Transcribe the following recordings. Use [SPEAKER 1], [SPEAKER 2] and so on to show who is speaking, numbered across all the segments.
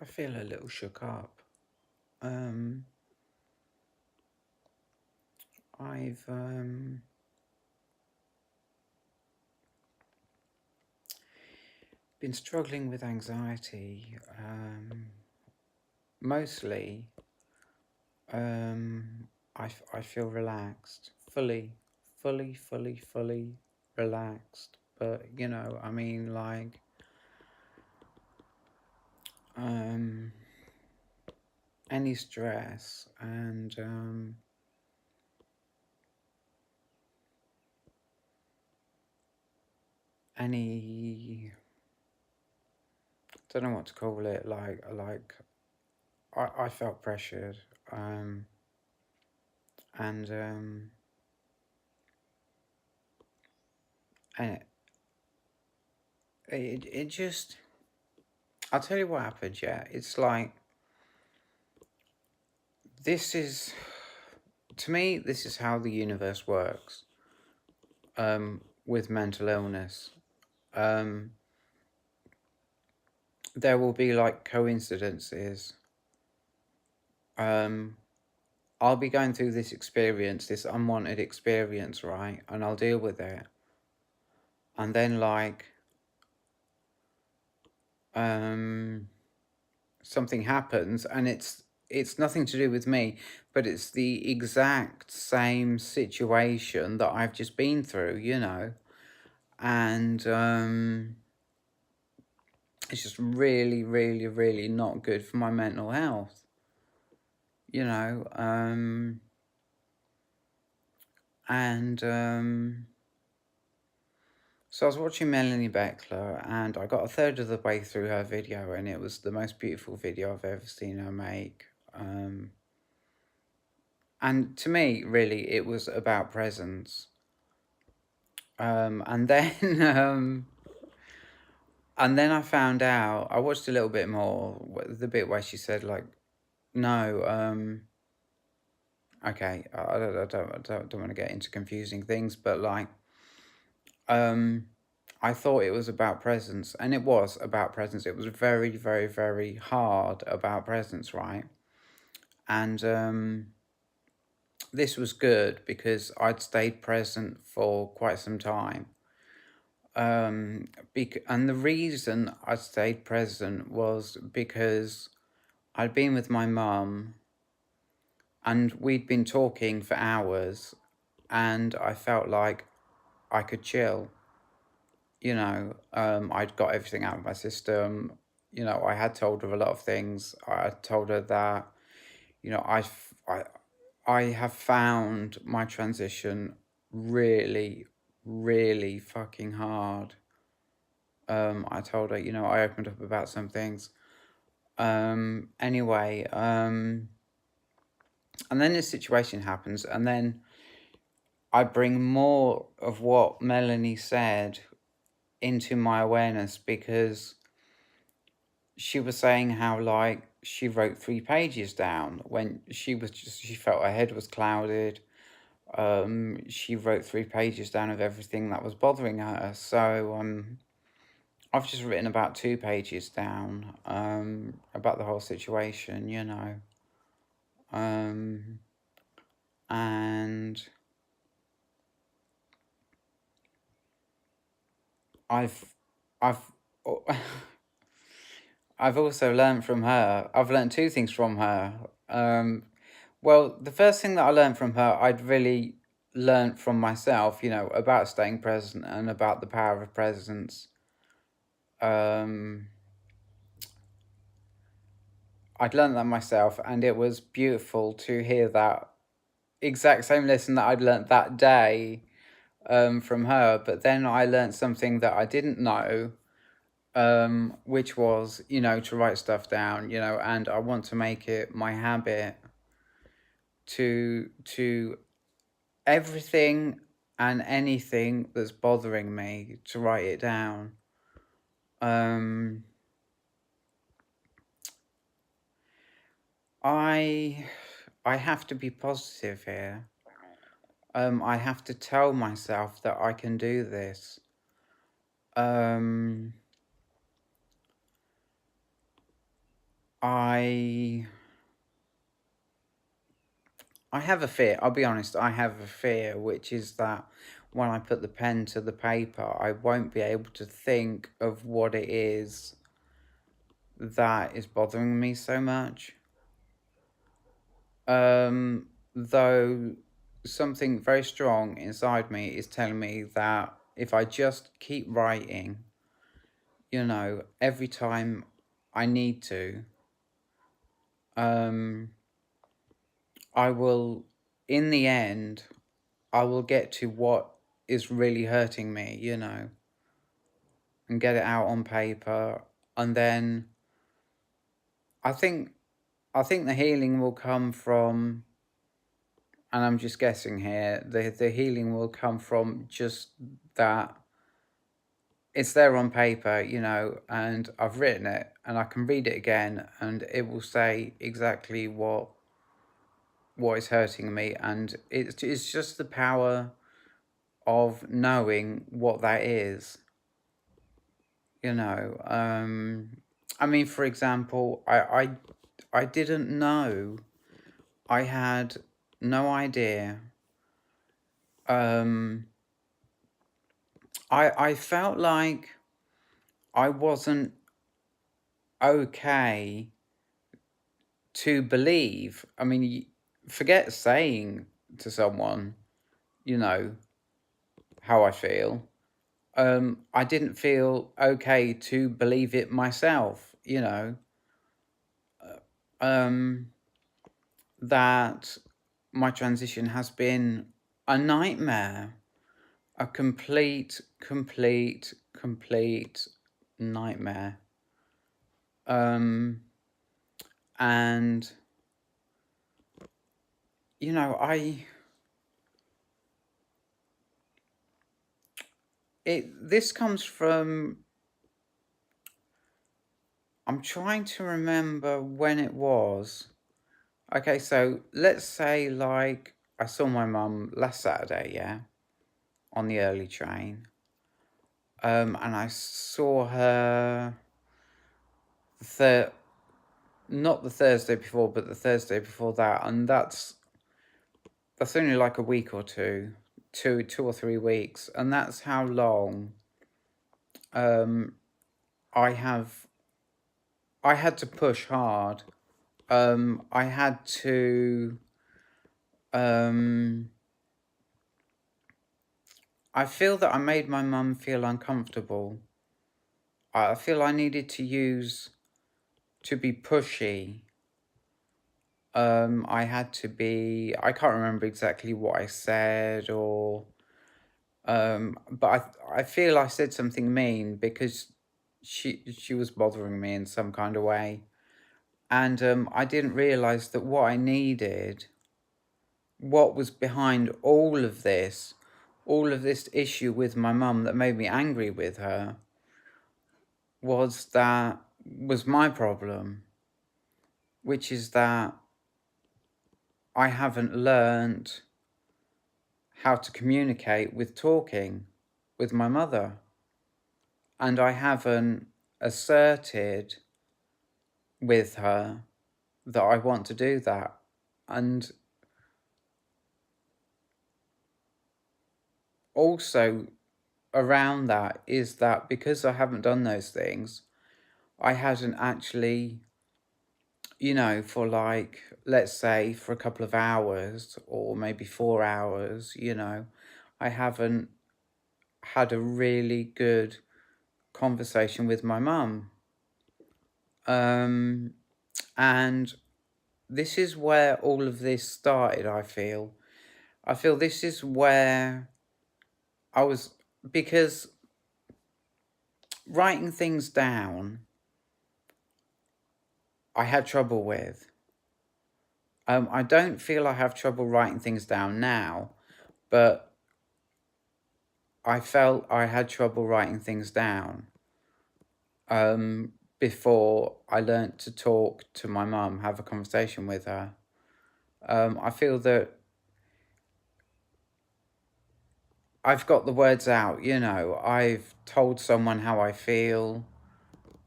[SPEAKER 1] feel a little shook up. Um, I've been struggling with anxiety. Mostly, I feel relaxed, fully relaxed. But I mean, like, um, any stress and any, don't know what to call it. Like I felt pressured. Um, and and it just, I'll tell you what happened. Yeah, it's like, this is, to me, this is how the universe works. With mental illness, um, there will be like coincidences. Um, I'll be going through this experience, this unwanted experience, right? And I'll deal with it. And then, like, something happens, and it's nothing to do with me, but it's the exact same situation that I've just been through, and it's just really, really, really not good for my mental health, you know. And So I was watching Melanie Beckler, and I got a third of the way through her video, and it was the most beautiful video I've ever seen her make. And to me, really, it was about presence. And then and then I found out. I watched a little bit more, the bit where she said, like, no, okay, I don't want to get into confusing things, but like, I thought it was about presence, and it was about presence. It was very, very, very hard about presence, right? And this was good because I'd stayed present for quite some time. And the reason I stayed present was because I'd been with my mum, and we'd been talking for hours, and I felt like I could chill. I'd got everything out of my system. I had told her a lot of things. I told her that, I I have found my transition really, really fucking hard. I told her, I opened up about some things. Anyway, and then this situation happens, and then I bring more of what Melanie said into my awareness, because she was saying how, like, she wrote 3 pages down when she felt her head was clouded. She wrote 3 pages down of everything that was bothering her. So I've just written about 2 pages down, about the whole situation, and I've I've I've also learned from her. I've learned 2 things from her. Well, the first thing that I learned from her, I'd really learned from myself, about staying present and about the power of presence. Um, I'd learned that myself, and it was beautiful to hear that exact same lesson that I'd learned that day, from her. But then I learned something that I didn't know, which was, to write stuff down, and I want to make it my habit to everything and anything that's bothering me, to write it down. Um, I I have to be positive here. I have to tell myself that I can do this. Um, I I have a fear. I'll be honest. I have a fear, which is that when I put the pen to the paper, I won't be able to think of what it is that is bothering me so much. Though something very strong inside me is telling me that if I just keep writing, every time I need to, um, I will, in the end, I will get to what is really hurting me, and get it out on paper. And then I think I think the healing will come from, and I'm just guessing here, the healing will come from just that it's there on paper, and I've written it and I can read it again and it will say exactly what is hurting me, and it's just the power of knowing what that is. You know, I mean, for example, I didn't know. I had no idea. Um, I felt like I wasn't okay to believe. I mean, forget saying to someone, you know, how I feel. I didn't feel okay to believe it myself, um, that my transition has been a nightmare, a complete nightmare. Um, and, this comes from, I'm trying to remember when it was. Okay, so let's say like I saw my mum last Saturday, yeah, on the early train. And I saw her the not the Thursday before, but the Thursday before that, and that's only like a week or two or 3 weeks, and that's how long um I have I had to push hard. I had to um I feel that I made my mum feel uncomfortable. I feel I needed to be pushy. I had to be, I can't remember exactly what I said, or but I feel I said something mean because she was bothering me in some kind of way. And I didn't realize that what I needed, what was behind all of this issue with my mum that made me angry with her, was my problem, which is that I haven't learned how to communicate with talking with my mother, and I haven't asserted with her that I want to do that. And also around that is that because I haven't done those things, I hadn't actually, for like, let's say for a couple of hours or maybe 4 hours, I haven't had a really good conversation with my mum. And this is where all of this started, I feel. I feel this is where I was, because writing things down, I had trouble with. I don't feel I have trouble writing things down now, but I felt I had trouble writing things down before I learnt to talk to my mum, have a conversation with her. I feel that I've got the words out, I've told someone how I feel.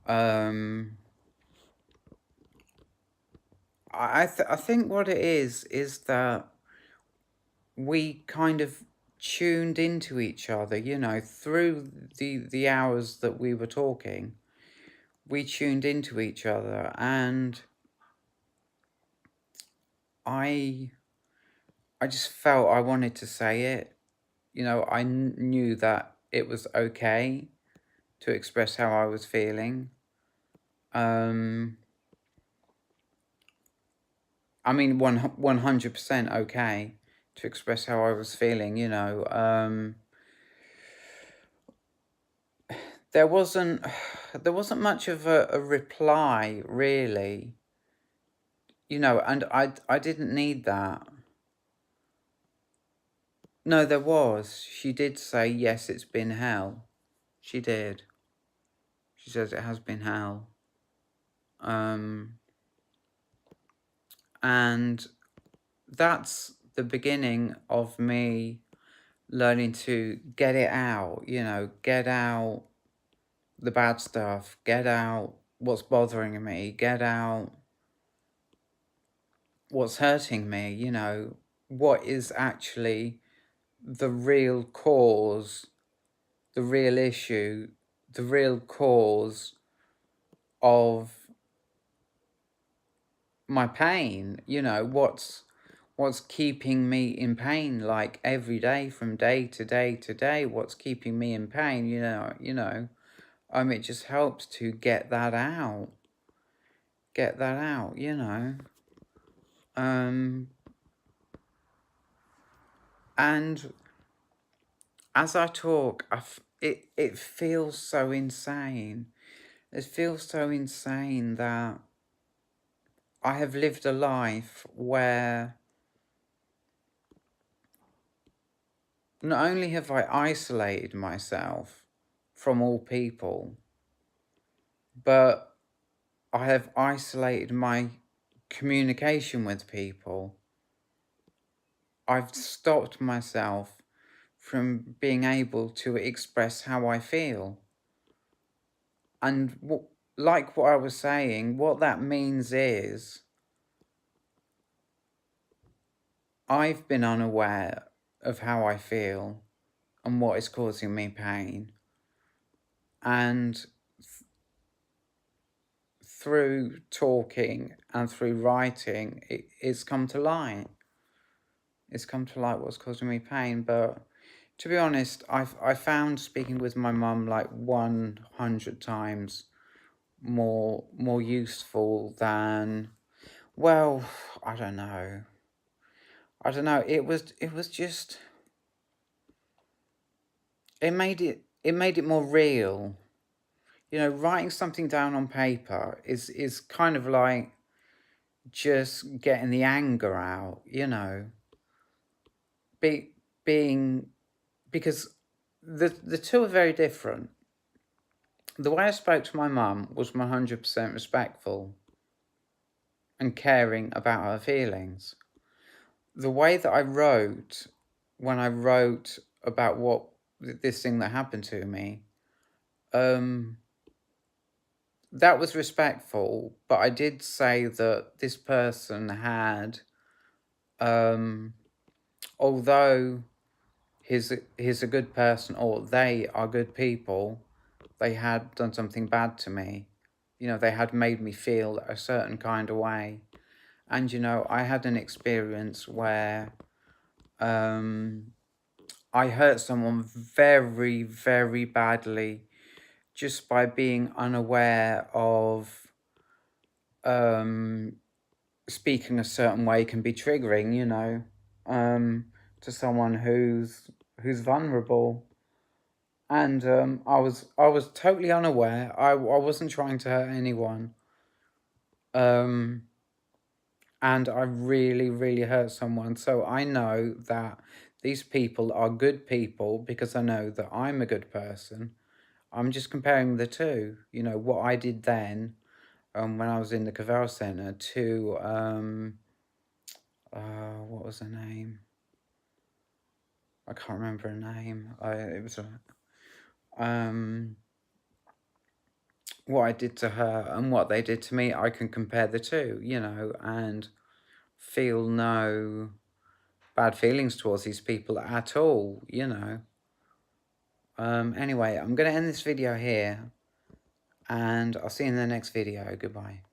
[SPEAKER 1] Um, I think what it is that we kind of tuned into each other, you know, through the hours that we were talking. We tuned into each other, and I I just felt I wanted to say it. You know, I knew that it was okay to express how I was feeling. Um, I mean, 100% okay to express how I was feeling, you know. There wasn't there wasn't much of a reply, really, you know, and I didn't need that. No, there was. She did say, yes, it's been hell. She did. She says it has been hell. Um, and that's the beginning of me learning to get it out, you know, get out the bad stuff, get out what's bothering me, get out what's hurting me, you know, what is actually the real cause, the real issue, the real cause of my pain, you know, what's keeping me in pain, like every day from day to day to day, what's keeping me in pain, it just helps to get that out, you know. Um, and as I talk, it feels so insane. It feels so insane that I have lived a life where not only have I isolated myself from all people, but I have isolated my communication with people. I've stopped myself from being able to express how I feel. And like what I was saying, what that means is I've been unaware of how I feel and what is causing me pain. And through talking and through writing, it's come to light. It's come to light what's causing me pain. But to be honest, I found speaking with my mum like 100 times more useful than, well, I don't know. I don't know. It was just it made it more real. You know, writing something down on paper is kind of like just getting the anger out, you know. Be being because the two are very different. The way I spoke to my mum was 100% respectful and caring about her feelings. The way that I wrote, when I wrote about what this thing that happened to me, um, that was respectful, but I did say that this person had, um, although he's a good person, or they are good people, they had done something bad to me. You know, they had made me feel a certain kind of way. And, you know, I had an experience where I hurt someone very, very badly just by being unaware of um, speaking a certain way can be triggering, you know, to someone who's vulnerable. And I was totally unaware. I wasn't trying to hurt anyone. Um, and I really, really hurt someone. So I know that these people are good people because I know that I'm a good person. I'm just comparing the two, you know, what I did then, when I was in the Cavell Centre to, what was her name? I can't remember her name. Um, what I did to her and what they did to me, I can compare the two, you know, and feel no bad feelings towards these people at all, you know. Anyway, I'm going to end this video here, and I'll see you in the next video. Goodbye.